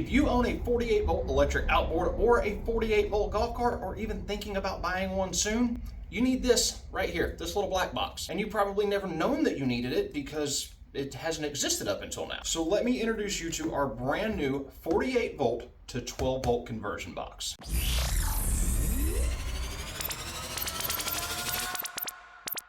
If you own a 48 volt electric outboard or a 48 volt golf cart, or even thinking about buying one soon, you need this right here, this little black box. And you probably never known that you needed it because it hasn't existed up until now. So let me introduce you to our brand new 48 volt to 12 volt conversion box.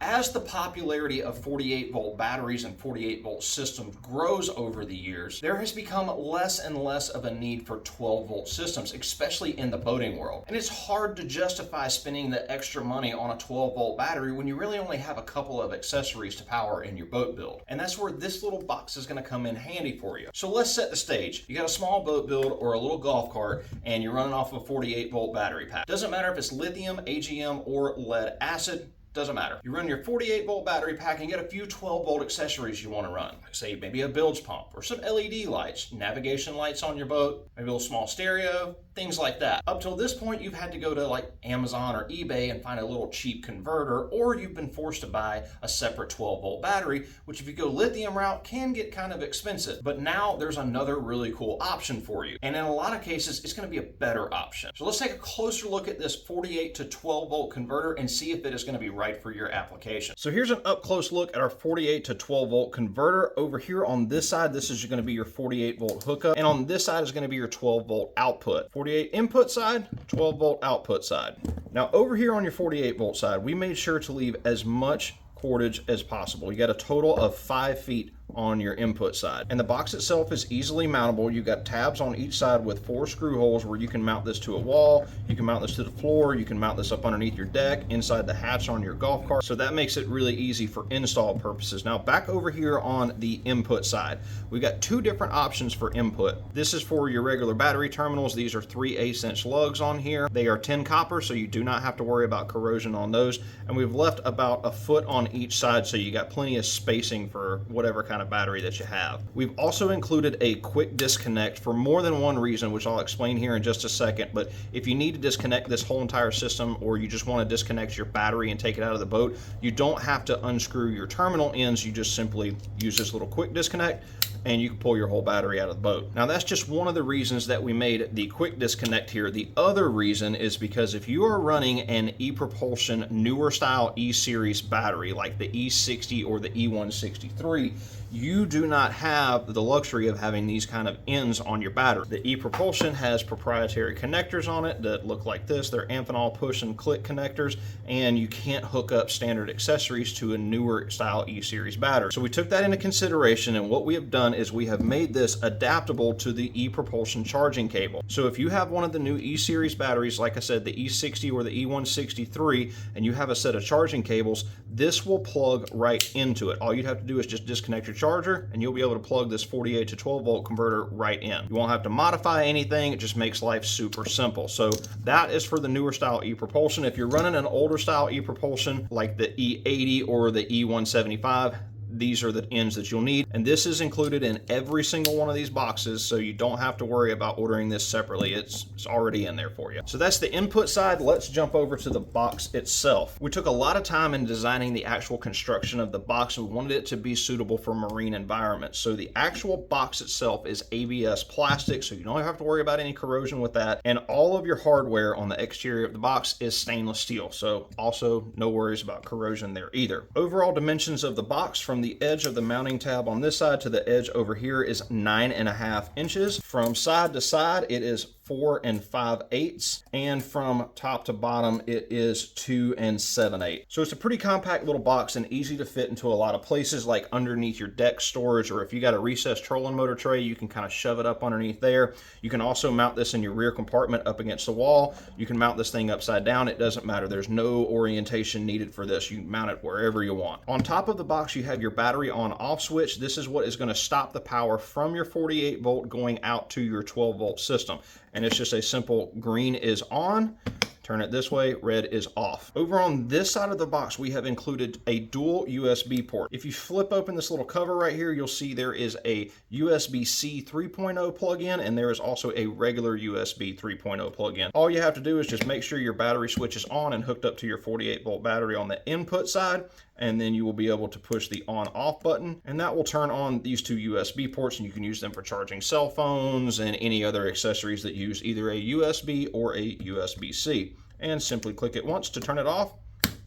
As the popularity of 48 volt batteries and 48 volt systems grows over the years, there has become less and less of a need for 12 volt systems, especially in the boating world. And it's hard to justify spending the extra money on a 12 volt battery when you really only have a couple of accessories to power in your boat build. And that's where this little box is going to come in handy for you. So let's set the stage. You got a small boat build or a little golf cart and you're running off a 48 volt battery pack. Doesn't matter if it's lithium, AGM, or lead acid. Doesn't matter. You run your 48 volt battery pack and get a few 12 volt accessories you want to run. Say maybe a bilge pump or some LED lights, navigation lights on your boat, maybe a little small stereo, things like that. Up till this point, you've had to go to like Amazon or eBay and find a little cheap converter, or you've been forced to buy a separate 12 volt battery, which if you go lithium route can get kind of expensive. But now there's another really cool option for you. And in a lot of cases, it's going to be a better option. So let's take a closer look at this 48 to 12 volt converter and see if it is going to be right for your application. So here's an up close look at our 48 to 12 volt converter. Over here on this side, this is going to be your 48 volt hookup, and on this side is going to be your 12 volt output. 48 input side, 12 volt output side. Now over here on your 48 volt side, we made sure to leave as much cordage as possible. You got a total of 5 feet on your input side, and the box itself is easily mountable. You've got tabs on each side with 4 screw holes where you can mount this to a wall, you can mount this to the floor, you can mount this up underneath your deck, inside the hatch on your golf cart. So that makes it really easy for install purposes. Now back over here on the input side, we've got 2 different options for input. This is for your regular battery terminals. These are 3 1/8" lugs on here. They are 10 copper, so you do not have to worry about corrosion on those. And we've left about a foot on each side, so you got plenty of spacing for whatever kind of battery that you have. We've also included a quick disconnect for more than one reason, which I'll explain here in just a second. But if you need to disconnect this whole entire system, or you just want to disconnect your battery and take it out of the boat, you don't have to unscrew your terminal ends. You just simply use this little quick disconnect and you can pull your whole battery out of the boat. Now that's just one of the reasons that we made the quick disconnect here. The other reason is because if you are running an e-propulsion newer style E-series battery like the E60 or the E163, you do not have the luxury of having these kind of ends on your battery. The e-propulsion has proprietary connectors on it that look like this. They're Amphenol push and click connectors, and you can't hook up standard accessories to a newer style E-series battery. So we took that into consideration, and what we have done is we have made this adaptable to the e-propulsion charging cable. So if you have one of the new E-series batteries, like I said, the E60 or the E163, and you have a set of charging cables, this will plug right into it. All you'd have to do is just disconnect your charger and you'll be able to plug this 48 to 12 volt converter right in. You won't have to modify anything. It just makes life super simple. So that is for the newer style e-propulsion. If you're running an older style e-propulsion like the E80 or the E175, these are the ends that you'll need, and this is included in every single one of these boxes, so you don't have to worry about ordering this separately. It's already in there for you. So that's the input side. Let's jump over to the box itself. We took a lot of time in designing the actual construction of the box. We wanted it to be suitable for marine environments. So the actual box itself is ABS plastic, so you don't have to worry about any corrosion with that, and all of your hardware on the exterior of the box is stainless steel, so also no worries about corrosion there either. Overall dimensions of the box from the edge of the mounting tab on this side to the edge over here is 9.5 inches. From side to side, it is 4 5/8, and from top to bottom it is 2 7/8. So it's a pretty compact little box and easy to fit into a lot of places, like underneath your deck storage, or if you got a recessed trolling motor tray, you can kind of shove it up underneath there. You can also mount this in your rear compartment up against the wall. You can mount this thing upside down. It doesn't matter. There's no orientation needed for this. You can mount it wherever you want. On top of the box, you have your battery on off switch. This is what is going to stop the power from your 48 volt going out to your 12 volt system. And it's just a simple green is on, turn it this way, red is off. Over on this side of the box, we have included a dual USB port. If you flip open this little cover right here, you'll see there is a USB-C 3.0 plug-in, and there is also a regular USB 3.0 plug-in. All you have to do is just make sure your battery switch is on and hooked up to your 48 volt battery on the input side, and then you will be able to push the on-off button, and that will turn on these two USB ports, and you can use them for charging cell phones and any other accessories that use either a USB or a USB-C. And simply click it once to turn it off,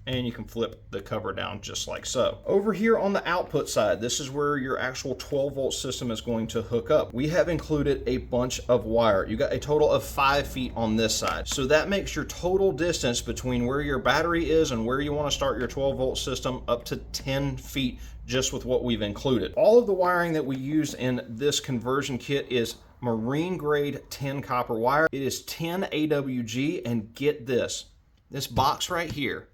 and you can flip the cover down just like so. Over here on the output side, this is where your actual 12-volt system is going to hook up. We have included a bunch of wire. You got a total of 5 feet on this side. So that makes your total distance between where your battery is and where you want to start your 12-volt system up to 10 feet just with what we've included. All of the wiring that we use in this conversion kit is marine grade 10 copper wire. It is 10 AWG, and get this box right here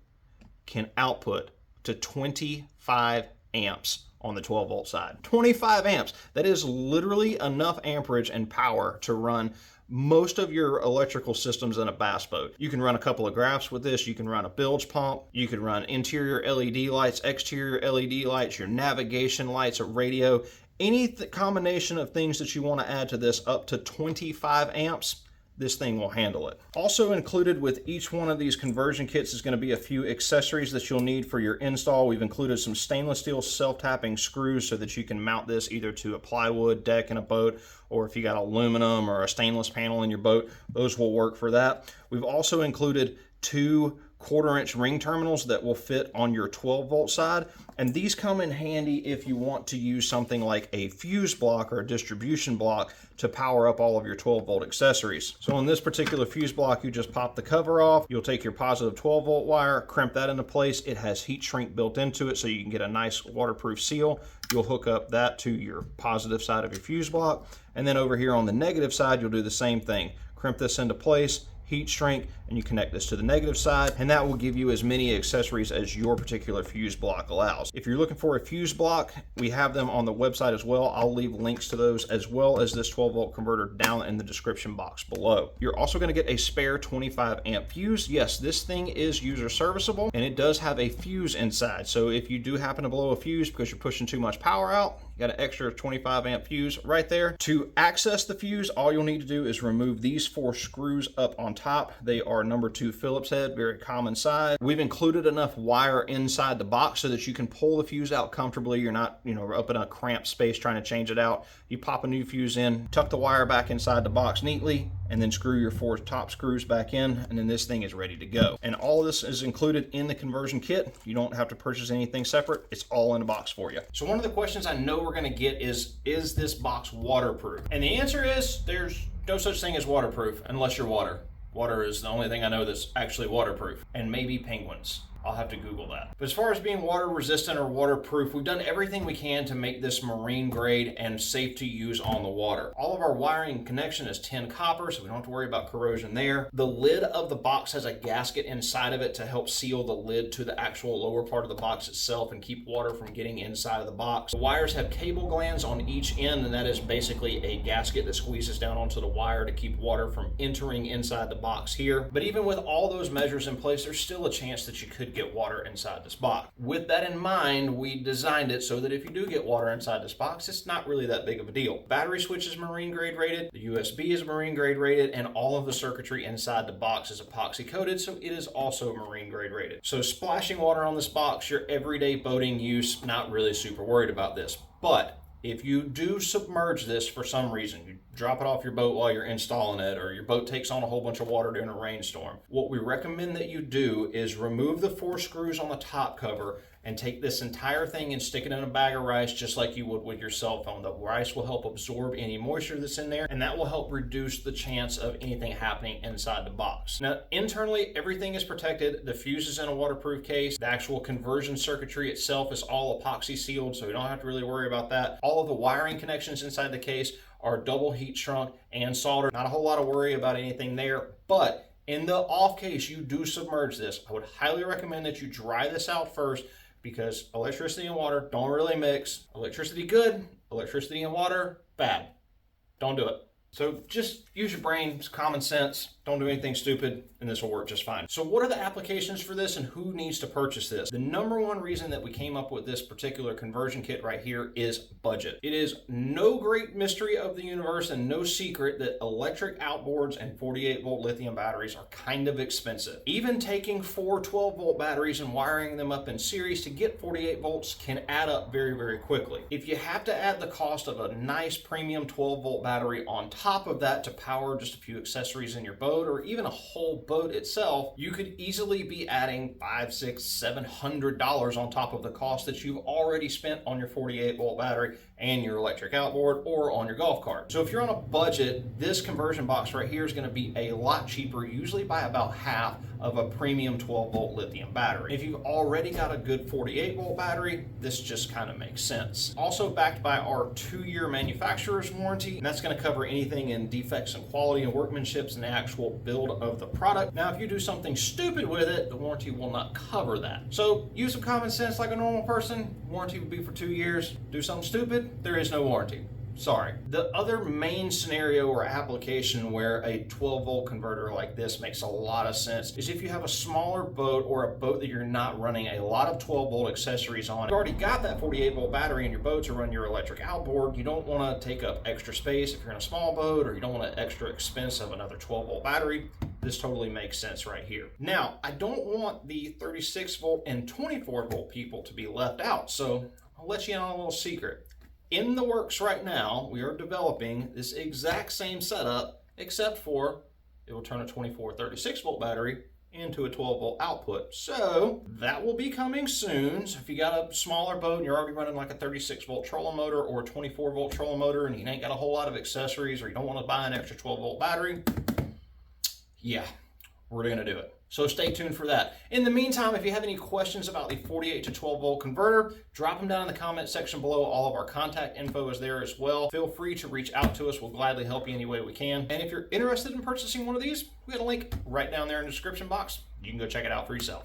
can output to 25 amps on the 12-volt side. 25 amps. That is literally enough amperage and power to run most of your electrical systems in a bass boat. You can run a couple of graphs with this. You can run a bilge pump. You can run interior LED lights, exterior LED lights, your navigation lights, a radio, any combination of things that you want to add to this up to 25 amps. This thing will handle it. Also included with each one of these conversion kits is going to be a few accessories that you'll need for your install. We've included some stainless steel self-tapping screws so that you can mount this either to a plywood deck in a boat, or if you got aluminum or a stainless panel in your boat, those will work for that. We've also included 2 1/4-inch ring terminals that will fit on your 12-volt side, and these come in handy if you want to use something like a fuse block or a distribution block to power up all of your 12-volt accessories. So on this particular fuse block, you just pop the cover off, you'll take your positive 12-volt wire, crimp that into place. It has heat shrink built into it so you can get a nice waterproof seal. You'll hook up that to your positive side of your fuse block, and then over here on the negative side, you'll do the same thing. Crimp this into place, heat shrink, and you connect this to the negative side, and that will give you as many accessories as your particular fuse block allows. If you're looking for a fuse block, we have them on the website as well. I'll leave links to those as well as this 12-volt converter down in the description box below. You're also going to get a spare 25 amp fuse. Yes, this thing is user serviceable, and it does have a fuse inside. So if you do happen to blow a fuse because you're pushing too much power out, you got an extra 25 amp fuse right there. To access the fuse, all you'll need to do is remove these 4 screws up on top. They are number 2 Phillips head, very common size. We've included enough wire inside the box so that you can pull the fuse out comfortably. You're not, up in a cramped space trying to change it out. You pop a new fuse in, tuck the wire back inside the box neatly, and then screw your 4 top screws back in, and then this thing is ready to go. And all of this is included in the conversion kit. You don't have to purchase anything separate. It's all in a box for you. So one of the questions I know we're going to get is this box waterproof? And the answer is there's no such thing as waterproof unless you're water. Water is the only thing I know that's actually waterproof, and maybe penguins. I'll have to Google that. But as far as being water resistant or waterproof, we've done everything we can to make this marine grade and safe to use on the water. All of our wiring connection is 10 copper, so we don't have to worry about corrosion there. The lid of the box has a gasket inside of it to help seal the lid to the actual lower part of the box itself and keep water from getting inside of the box. The wires have cable glands on each end, and that is basically a gasket that squeezes down onto the wire to keep water from entering inside the box here. But even with all those measures in place, there's still a chance that you could get water inside this box. With that in mind, we designed it so that if you do get water inside this box, it's not really that big of a deal. Battery switch is marine grade rated, the USB is marine grade rated, and all of the circuitry inside the box is epoxy coated, so it is also marine grade rated. So splashing water on this box, your everyday boating use, not really super worried about this. But if you do submerge this for some reason, you drop it off your boat while you're installing it, or your boat takes on a whole bunch of water during a rainstorm, what we recommend that you do is remove the 4 screws on the top cover and take this entire thing and stick it in a bag of rice just like you would with your cell phone. The rice will help absorb any moisture that's in there, and that will help reduce the chance of anything happening inside the box. Now, internally, everything is protected. The fuse is in a waterproof case. The actual conversion circuitry itself is all epoxy sealed, so you don't have to really worry about that. All of the wiring connections inside the case are double heat shrunk and soldered. Not a whole lot of worry about anything there, but in the off case you do submerge this, I would highly recommend that you dry this out first, because electricity and water don't really mix. Electricity good, electricity and water bad. Don't do it. So just use your brain, it's common sense. Don't do anything stupid, and this will work just fine. So what are the applications for this and who needs to purchase this? The number one reason that we came up with this particular conversion kit right here is budget. It is no great mystery of the universe and no secret that electric outboards and 48-volt lithium batteries are kind of expensive. Even taking 4 12-volt batteries and wiring them up in series to get 48 volts can add up very, very quickly. If you have to add the cost of a nice premium 12-volt battery on top of that to power just a few accessories in your boat, or even a whole boat itself, you could easily be adding $500, $600, $700 on top of the cost that you've already spent on your 48-volt battery and your electric outboard or on your golf cart. So if you're on a budget, this conversion box right here is going to be a lot cheaper, usually by about half of a premium 12-volt lithium battery. If you've already got a good 48-volt battery, this just kind of makes sense. Also backed by our 2-year manufacturer's warranty, and that's going to cover anything in defects in quality and workmanship and the actual build of the product. Now, if you do something stupid with it, the warranty will not cover that. So use some common sense like a normal person. Warranty would be for 2 years. Do something stupid, there is no warranty. Sorry. The other main scenario or application where a 12-volt converter like this makes a lot of sense is if you have a smaller boat or a boat that you're not running a lot of 12-volt accessories on. You've already got that 48-volt battery in your boat to run your electric outboard. You don't want to take up extra space if you're in a small boat, or you don't want an extra expense of another 12-volt battery. This totally makes sense right here. Now, I don't want the 36-volt and 24-volt people to be left out, so I'll let you in on a little secret. In the works right now, we are developing this exact same setup, except for it will turn a 24 36-volt battery into a 12-volt output. So that will be coming soon. So if you got a smaller boat and you're already running like a 36-volt trolling motor or a 24-volt trolling motor and you ain't got a whole lot of accessories, or you don't want to buy an extra 12-volt battery, yeah, we're going to do it. So stay tuned for that. In the meantime, if you have any questions about the 48 to 12-volt converter, drop them down in the comment section below. All of our contact info is there as well. Feel free to reach out to us. We'll gladly help you any way we can. And if you're interested in purchasing one of these, we got a link right down there in the description box. You can go check it out for yourself.